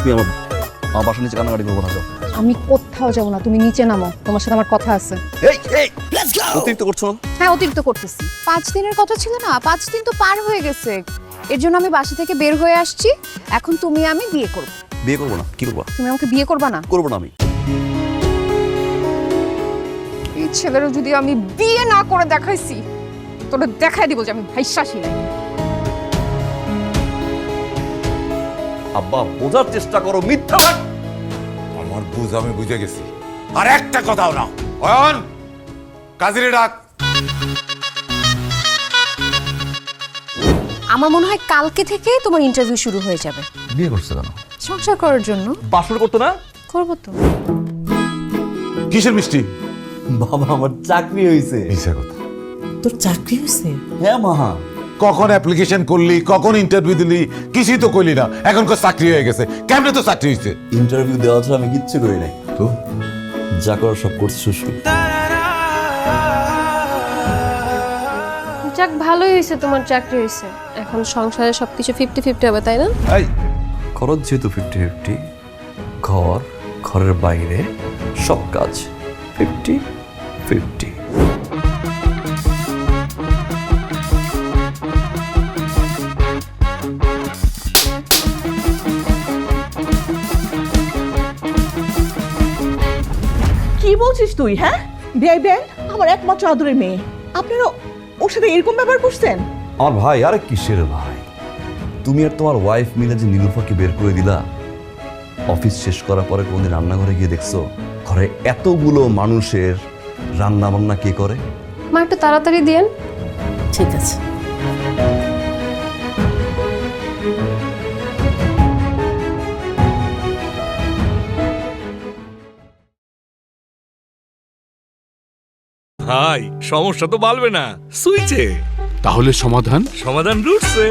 তুমি আমার বাসার নিচে কান্নাকাটি করবো না। যাও। আমি কোথাও যাবো না, তুমি নিচে নামো, তোমার সাথে আমার কথা আছে। অতিরিক্ত করছো না? হ্যাঁ, অতিরিক্ত করতেছি। 5 দিনের কথা ছিল না, 5 দিন তো পার হয়ে গেছে। এর জন্য আমি বাসা থেকে বের হয়ে আসছি। এখন তুমি আমি বিয়ে করব। বিয়ে করবো না? কি করবো? তুমি আমাকে বিয়ে করবা না? করবো না আমি। এই ছেলেরও যদি আমি বিয়ে না করে দেখাইছি, তোরা দেখাই দিব যে আমি ভাইশ্বাসী নাই। আব্বা বোঝার চেষ্টা করো, মিথ্যা ভাগ। আমার বুঝ আমি বুঝে গেছি। আর একটা কথাও না। অয়ন, কাজিরে ডাক। আমার মনে হয় কালকে থেকে তোমার ইন্টারভিউ শুরু হয়ে যাবে। বিয়ে করছো কেন? সংসার করার জন্য। বাসর করতো না? করবো তো। কিসের মিষ্টি? বাবা আমার চাকরি হয়েছে। মিশা কথা। তোর চাকরি হয়েছে? হ্যাঁ মা। কখন অ্যাপ্লিকেশন করলি, কখন ইন্টারভিউ দিলি, কিছুই তো কইলি না। এখন চাকরি হয়ে গেছে। কেমনে তো চাকরি হয়েছে? ইন্টারভিউ দেওয়া ছাড়া আমি কিচ্ছু করি নাই। তো যা করার সব করছে শ্বশুর। যাক, ভালোই হয়েছে তোমার চাকরি হয়েছে। এখন সংসারে সবকিছু 50-50 হবে, তাই না? এই খরচ যেহেতু 50-50, ঘর ঘরের বাইরে সব কাজ 50-50। কি বলছিস তুই? হ্যাঁ, বেআই আমার একমাত্র আদরের মেয়ে, আপনারা ওর সাথে এরকম ব্যবহার করছেন? আমার ভাই, আরে কিসের ভাই? তুমি আর তোমার ওয়াইফ মিলে যে নীলুফাকে বের করে দিলা, অফিস শেষ করার পরে কোনদিন রান্নাঘরে গিয়ে দেখছো ঘরে এতগুলো মানুষের রান্না বান্না কে করে? মা, একটু তাড়াতাড়ি দিয়েন। ঠিক আছে। ভাই, সমস্যা তো বাড়বে না, সুইচে। তাহলে সমাধান? সমাধান রুটসে।